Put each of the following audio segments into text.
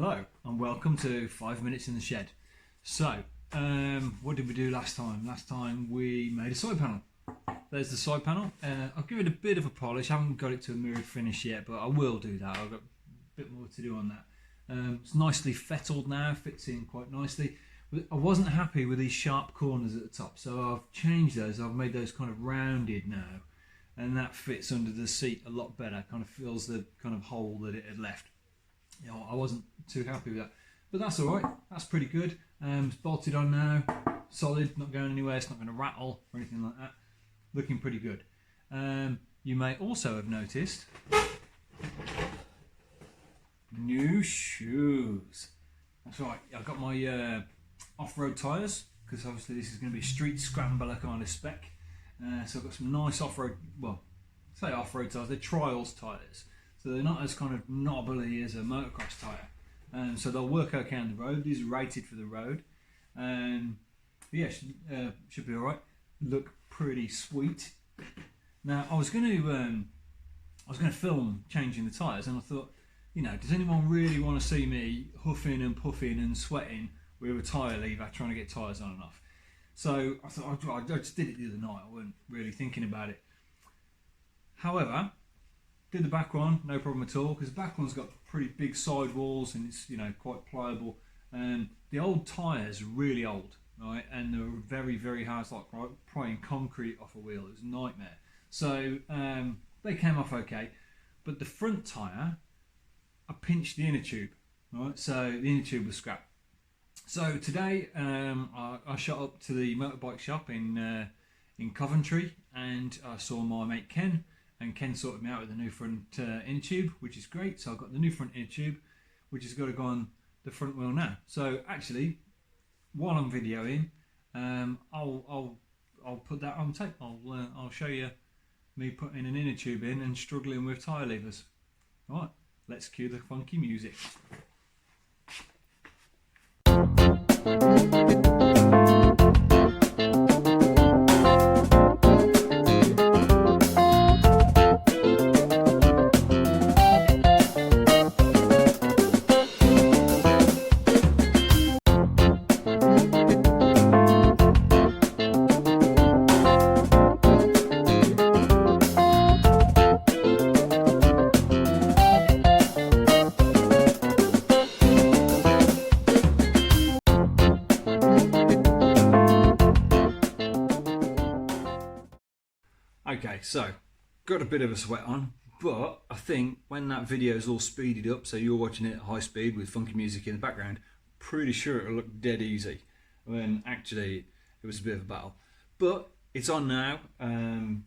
Hello and welcome to 5 Minutes in the Shed. So, what did we do last time? Last time we made a side panel. There's the side panel. I'll give it a bit of a polish. I haven't got it to a mirrored finish yet, but I will do that. I've got a bit more to do on that. It's nicely fettled now, fits in quite nicely. I wasn't happy with these sharp corners at the top, so I've changed those. I've made those kind of rounded now, and that fits under the seat a lot better. Kind of fills the kind of hole that it had left. You know, I wasn't too happy with that, but that's all right. That's pretty good. It's bolted on now, solid, not going anywhere. It's not going to rattle or anything like that. Looking pretty good. You may also have noticed new shoes. That's right. I've got my off-road tyres, because obviously this is going to be a street scrambler kind of spec. So I've got some nice off-road, well, say off-road tyres. They're trials tyres. So they're not as kind of knobbly as a motocross tyre. So they'll work okay on the road. These are rated for the road. Yeah, should be alright. Look pretty sweet. Now I was going to film changing the tyres, and I thought, you know, does anyone really want to see me huffing and puffing and sweating with a tyre lever trying to get tyres on and off? So I thought I just did it the other night. I wasn't really thinking about it. However, did the back one, no problem at all, because the back one's got pretty big sidewalls and it's, you know, quite pliable. The old tyres are really old, right, and they're very, very hard. It's like prying concrete off a wheel. It was a nightmare. So they came off okay, but the front tyre, I pinched the inner tube, right, so the inner tube was scrapped. So today I shot up to the motorbike shop in Coventry, and I saw my mate Ken. And Ken sorted me out with the new front inner tube, which is great. So I've got the new front inner tube, which has got to go on the front wheel now. So actually, while I'm videoing, I'll put that on tape. I'll show you me putting an inner tube in and struggling with tyre levers. All right, let's cue the funky music. Okay, so got a bit of a sweat on, but I think when that video is all speeded up, so you're watching it at high speed with funky music in the background, pretty sure it'll look dead easy, when actually it was a bit of a battle. But it's on now, and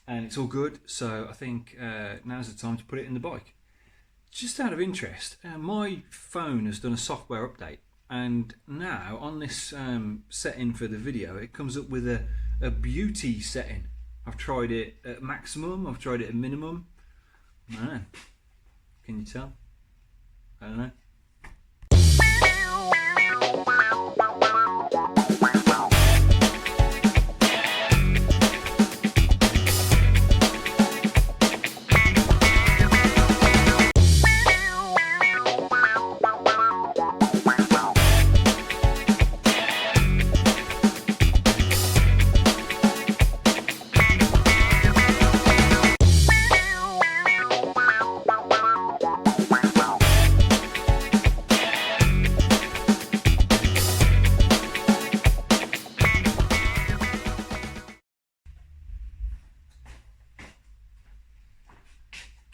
it's all good, so I think now's the time to put it in the bike. Just out of interest, my phone has done a software update, and now on this setting for the video, it comes up with a beauty setting. I've tried it at maximum, I've tried it at minimum. I don't know. Can you tell? I don't know.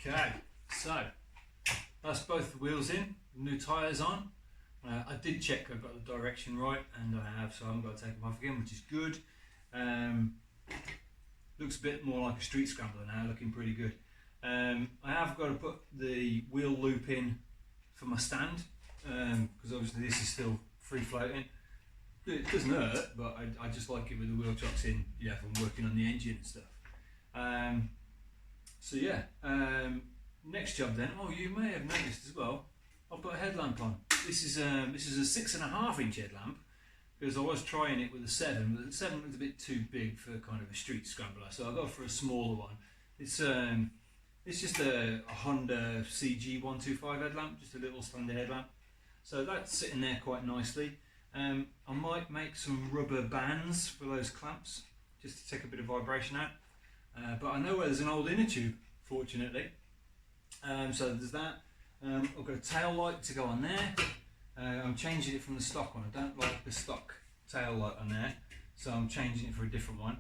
Okay, so that's both the wheels in, new tyres on. I did check I've got the direction right, and I have, so I haven't got to take them off again, which is good. Looks a bit more like a street scrambler now, looking pretty good. I have got to put the wheel loop in for my stand, because obviously this is still free floating. It doesn't hurt, but I just like it with the wheel chocks in, yeah, if I'm working on the engine and stuff. So yeah, next job then. Oh, you may have noticed as well, I'll put a headlamp on. This is a 6.5 inch headlamp, because I was trying it with a 7, but the 7 was a bit too big for kind of a street scrambler, so I got for a smaller one. It's just a Honda CG125 headlamp, just a little standard headlamp. So that's sitting there quite nicely. I might make some rubber bands for those clamps just to take a bit of vibration out. But I know where there's an old inner tube, fortunately. So there's that. I've got a tail light to go on there. I'm changing it from the stock one. I don't like the stock tail light on there, so I'm changing it for a different one.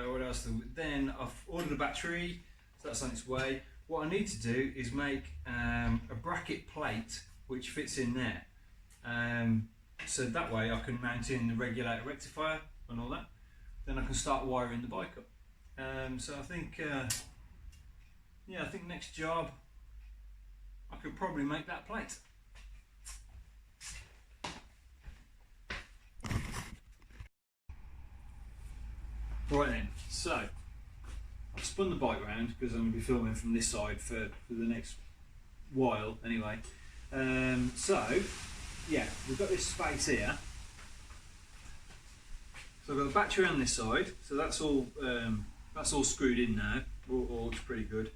What else? Then I've ordered a battery, so that's on its way. What I need to do is make a bracket plate which fits in there. So that way I can mount in the regulator rectifier and all that. Then I can start wiring the bike up. So I think, yeah, I think next job I could probably make that plate. Right then, so I've spun the bike round because I'm going to be filming from this side for the next while anyway. So yeah, we've got this space here. So I've got the battery on this side, so that's all screwed in now. All looks pretty good.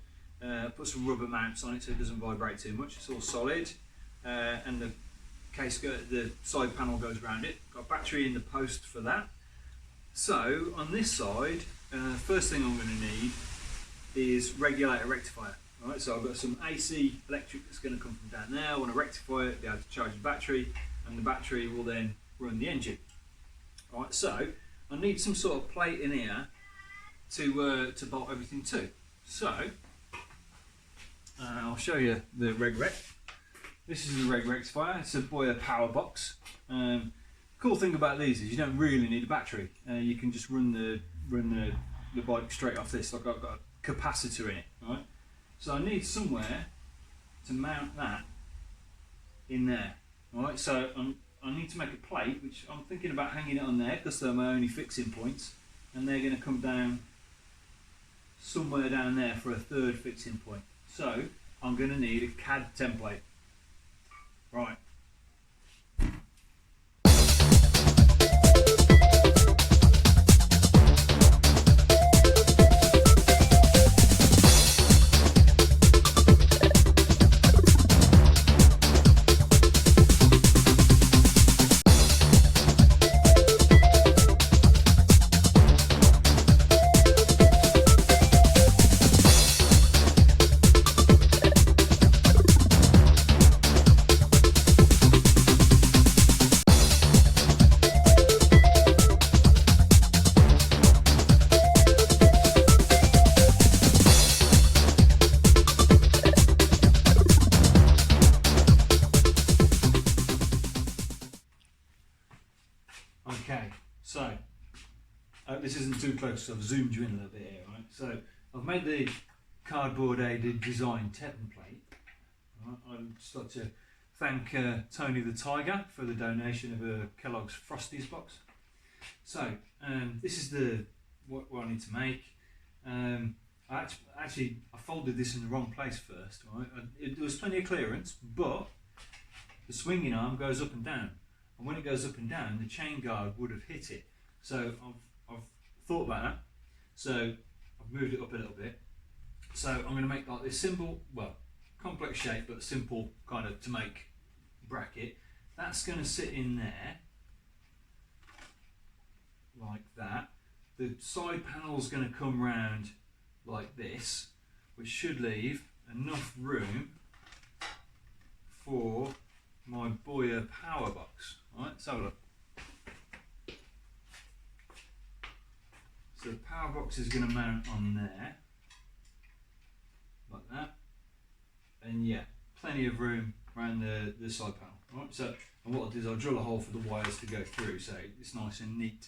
Put some rubber mounts on it so it doesn't vibrate too much. It's all solid, and the side panel goes around it. Got battery in the post for that. So on this side, first thing I'm going to need is regulator rectifier. Right, so I've got some AC electric that's going to come from down there. I want to rectify it, be able to charge the battery, and the battery will then run the engine. Right, so I need some sort of plate in here to bolt everything to. So I'll show you the reg rec. This is the reg rectifier. It's a Boyer power box. Cool thing about these is you don't really need a battery. You can just run the bike straight off this. Like I've got a capacitor in it. Right? So I need somewhere to mount that in there. Right? So I need to make a plate, which I'm thinking about hanging it on there because they're my only fixing points, and they're going to come down somewhere down there for a third fixing point. So I'm going to need a CAD template. Right. Okay, so this isn't too close, so I've zoomed you in a little bit here, right? So I've made the cardboard aided design template. Right? I'd just like to thank Tony the Tiger for the donation of a Kellogg's Frosties box. So this is what I need to make. I folded this in the wrong place first. Right? There was plenty of clearance, but the swinging arm goes up and down. And when it goes up and down, the chain guard would have hit it. So I've thought about that. So I've moved it up a little bit. So I'm going to make like this simple, well, complex shape, but simple kind of to make bracket. That's going to sit in there like that. The side panel is going to come round like this, which should leave enough room for my Boyer power box. Right, so look. So the power box is going to mount on there, like that, and yeah, plenty of room around the side panel. Right, so and what I'll do is I'll drill a hole for the wires to go through, so it's nice and neat.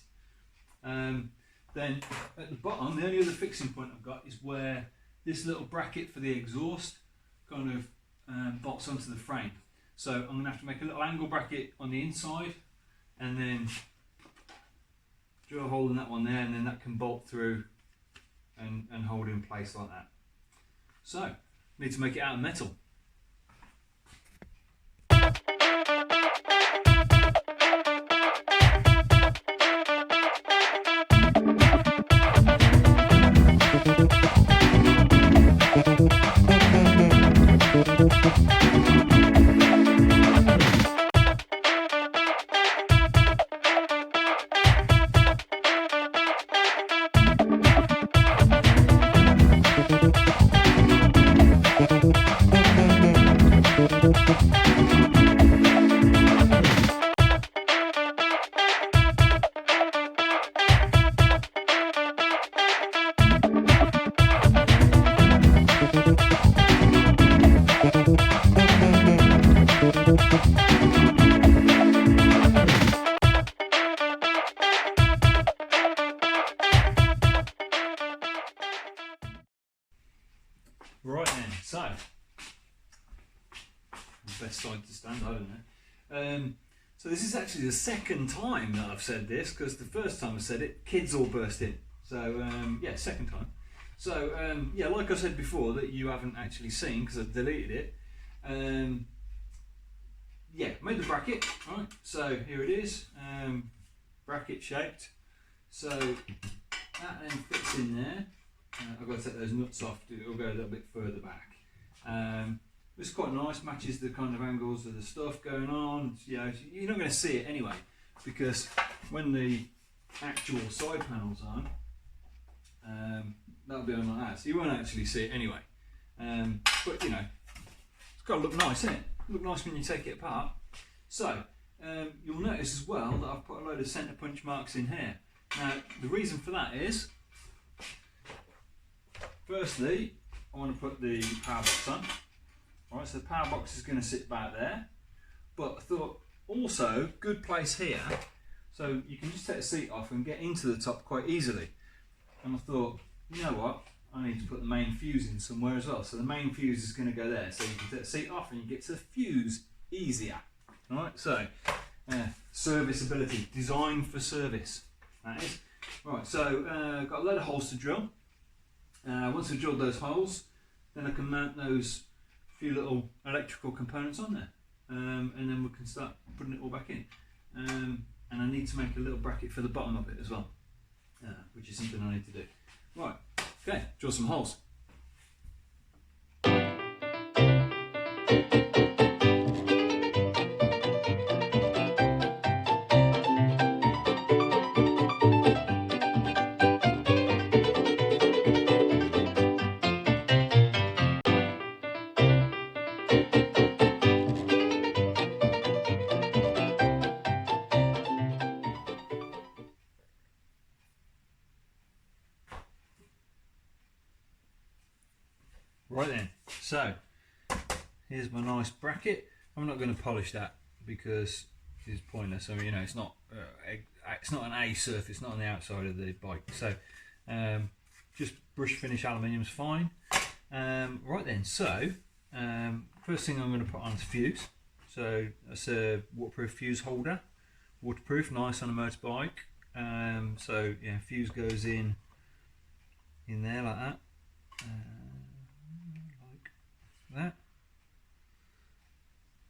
Then at the bottom, the only other fixing point I've got is where this little bracket for the exhaust kind of bolts onto the frame. So I'm going to have to make a little angle bracket on the inside and then drill a hole in that one there, and then that can bolt through and hold in place like that. So I need to make it out of metal. Right then, so best side to stand, I don't know. So this is actually the second time that I've said this, because the first time I said it, kids all burst in. So yeah, second time. So yeah, like I said before, that you haven't actually seen because I've deleted it. Yeah, made the bracket. Right, so here it is, bracket shaped. So that then fits in there. I've got to take those nuts off. It'll go a little bit further back. It's quite nice, matches the kind of angles of the stuff going on. You know, you're not going to see it anyway, because when the actual side panel's on, that'll be on like that, so you won't actually see it anyway. But you know, it's got to look nice, isn't it? Look nice when you take it apart. So you'll notice as well that I've put a load of centre punch marks in here. Now the reason for that is, firstly, I want to put the power box on. Alright, so the power box is going to sit back there, but I thought also good place here, so you can just take the seat off and get into the top quite easily. And I thought, you know what, I need to put the main fuse in somewhere as well. So the main fuse is going to go there, so you can take the seat off and you get to the fuse easier. Alright, so serviceability, designed for service, that is. Right, so got a load of holes to drill. Once I've drilled those holes, then I can mount those few little electrical components on there, and then we can start putting it all back in. And I need to make a little bracket for the bottom of it as well, which is something I need to do. Right, okay, drill some holes. Right then, so here's my nice bracket. I'm not going to polish that because it's pointless. I mean, you know, it's not an A surface, not on the outside of the bike. So just brush finish aluminium's fine. Right then, so first thing I'm going to put on is fuse. So that's a waterproof fuse holder, waterproof, nice on a motorbike. So yeah, fuse goes in there like that. That.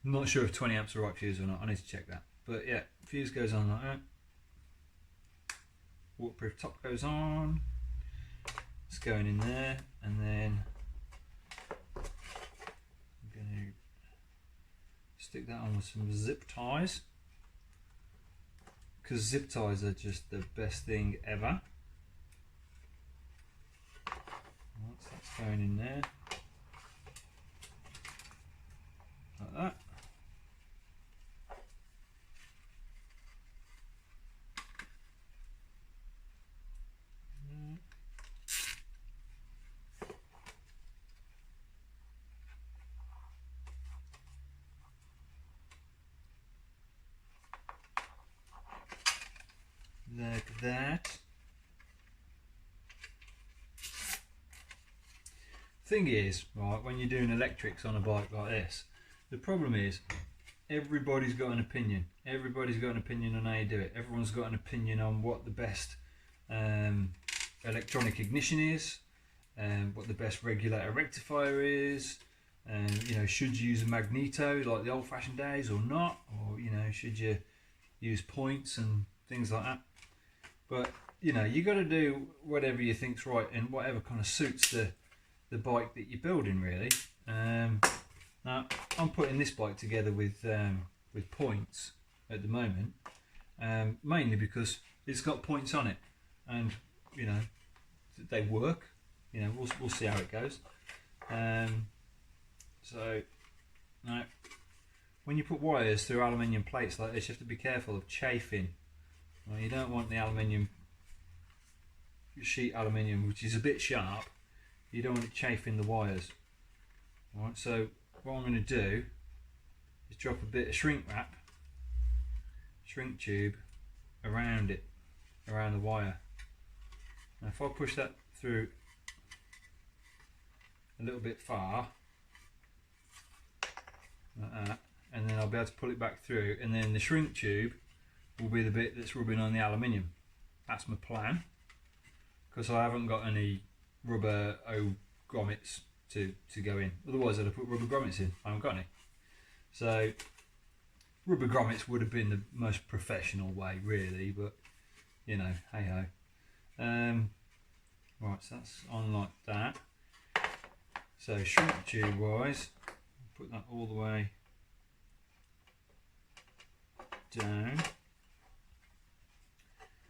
I'm not sure if 20 amps are right fuse or not, I need to check that. But yeah, fuse goes on like that. Waterproof top goes on. It's going in there, and then I'm going to stick that on with some zip ties, because zip ties are just the best thing ever. Right, so that's going in there. Like that. Like that. Thing is, right, when you're doing electrics on a bike like this, the problem is everybody's got an opinion. Everybody's got an opinion on how you do it. Everyone's got an opinion on what the best electronic ignition is, what the best regulator rectifier is, you know, should you use a magneto like the old-fashioned days or not, or you know, should you use points and things like that. But you know, you got to do whatever you think's right and whatever kind of suits the bike that you're building, really. Now, I'm putting this bike together with points at the moment, mainly because it's got points on it, and you know, they work. You know, we'll see how it goes. So now, when you put wires through aluminium plates like this, you have to be careful of chafing. Well, you don't want the aluminium sheet aluminium, which is a bit sharp. You don't want it chafing the wires. All right, so what I'm going to do is drop a bit of shrink wrap, shrink tube around it, around the wire. Now if I push that through a little bit far, like that, and then I'll be able to pull it back through, and then the shrink tube will be the bit that's rubbing on the aluminium. That's my plan, because I haven't got any rubber grommets to go in. Otherwise I'd have put rubber grommets in. I haven't got any. So rubber grommets would have been the most professional way really, but you know, hey ho. Right, so that's on like that. So shrink tube wise, put that all the way down.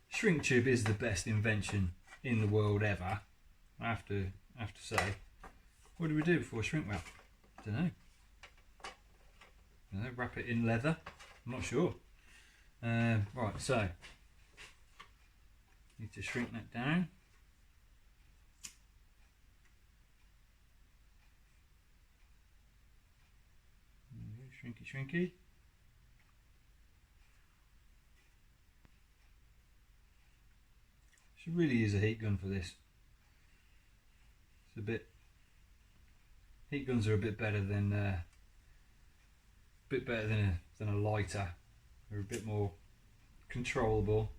Shrink tube is the best invention in the world ever. I have to say. What do we do before shrink wrap? I don't know. Wrap it in leather. I'm not sure. Right, so need to shrink that down. Shrinky, shrinky. She really use a heat gun for this. It's a bit. Heat guns are a bit better than a lighter. They're a bit more controllable,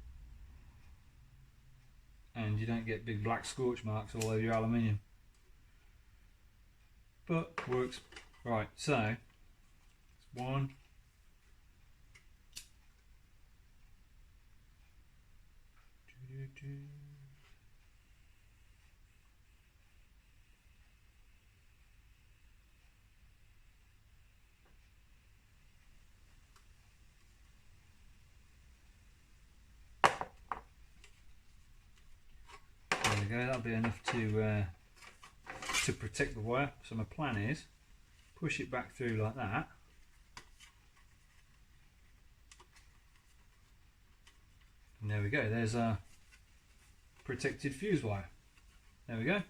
and you don't get big black scorch marks all over your aluminium. But works. Right, so it's one. There we go, that'll be enough to protect the wire. So my plan is push it back through like that. And there we go, there's our protected fuse wire. There we go.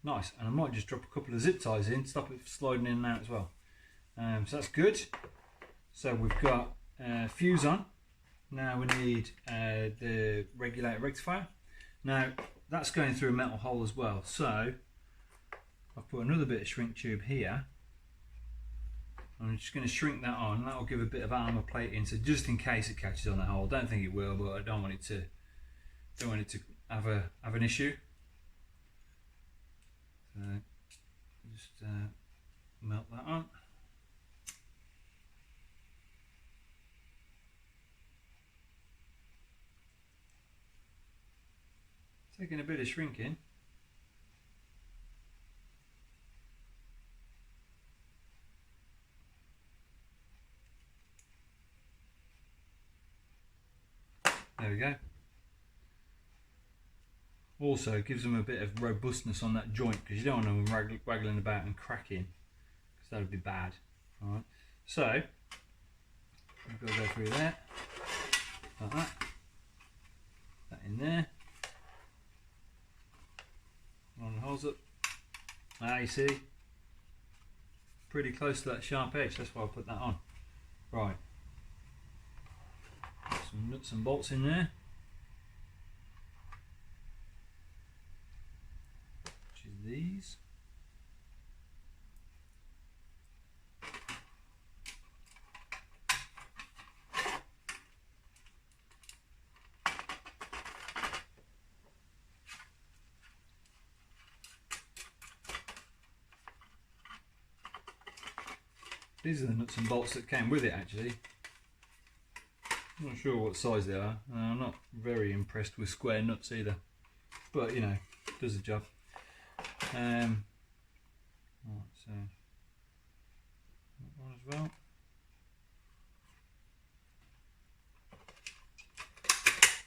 Nice, and I might just drop a couple of zip ties in, stop it sliding in and out as well. So that's good. So we've got fuse on. Now we need the regulator rectifier. Now that's going through a metal hole as well. So I've put another bit of shrink tube here. I'm just going to shrink that on. That will give a bit of armour plating, so just in case it catches on the hole. I don't think it will, but I don't want it to have an issue. So just melt that on. Taking a bit of shrinking. There we go. Also, it gives them a bit of robustness on that joint, because you don't want them waggling about and cracking, because that would be bad. All right. So we've got to go through there, like that. That in there. Line the holes up. You see, pretty close to that sharp edge. That's why I put that on. Right. Some nuts and bolts in there, which is these. These are the nuts and bolts that came with it actually. I'm not sure what size they are. I'm not very impressed with square nuts either, but you know, does the job. Right, so that one as well.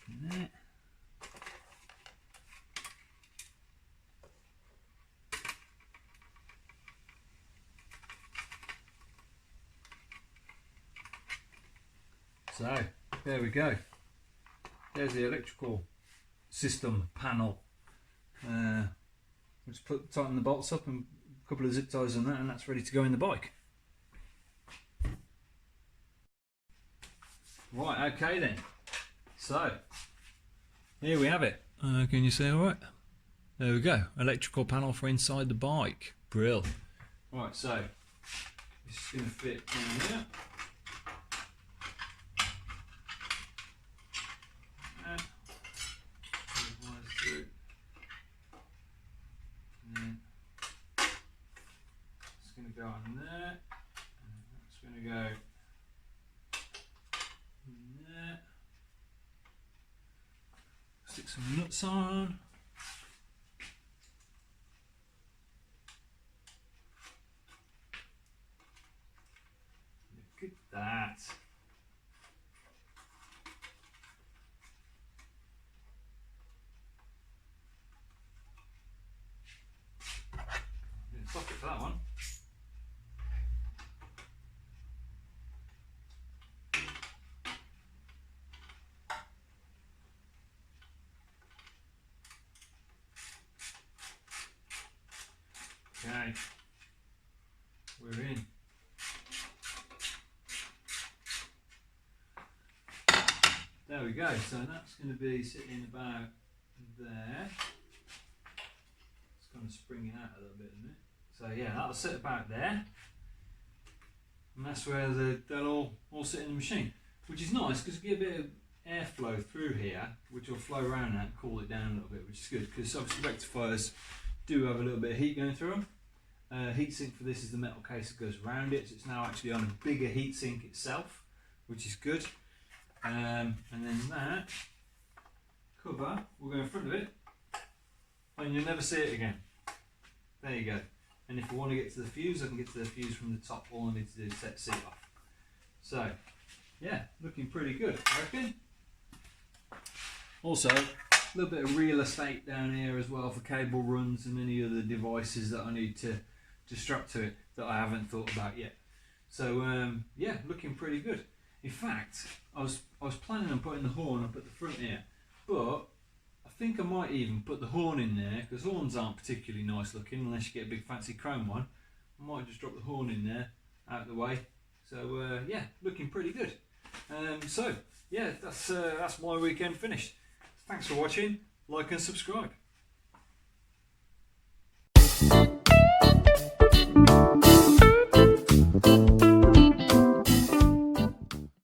And there. So there we go. There's the electrical system panel. Just tighten the bolts up and a couple of zip ties on that, and that's ready to go in the bike. Right, okay then. So here we have it. Can you see all right? There we go, electrical panel for inside the bike. Brill. Right, so this is going to fit down here. Through. And then it's going to go on there, and that's going to go in there. Stick some nuts on. Look at that. Socket for that one. Okay, we're in. There we go, so that's going to be sitting about there. It's going to spring it out a little bit, isn't it? So yeah, that'll sit about there. And that's where they'll all sit in the machine. Which is nice because you get a bit of airflow through here, which will flow around that and cool it down a little bit, which is good because obviously rectifiers do have a little bit of heat going through them. Heatsink for this is the metal case that goes around it, so it's now actually on a bigger heatsink itself, which is good. And then that cover will go in front of it, and you'll never see it again. There you go. And if I want to get to the fuse, I can get to the fuse from the top. All I need to do is set the seat off. So, yeah, looking pretty good, I reckon. Also, a little bit of real estate down here as well for cable runs and any other devices that I need to strap to it that I haven't thought about yet. So, yeah, looking pretty good. In fact, I was planning on putting the horn up at the front here, but I think I might even put the horn in there because horns aren't particularly nice looking unless you get a big fancy chrome one. I might just drop the horn in there out of the way. So yeah, looking pretty good. So yeah, that's my weekend finished. Thanks for watching. Like and subscribe.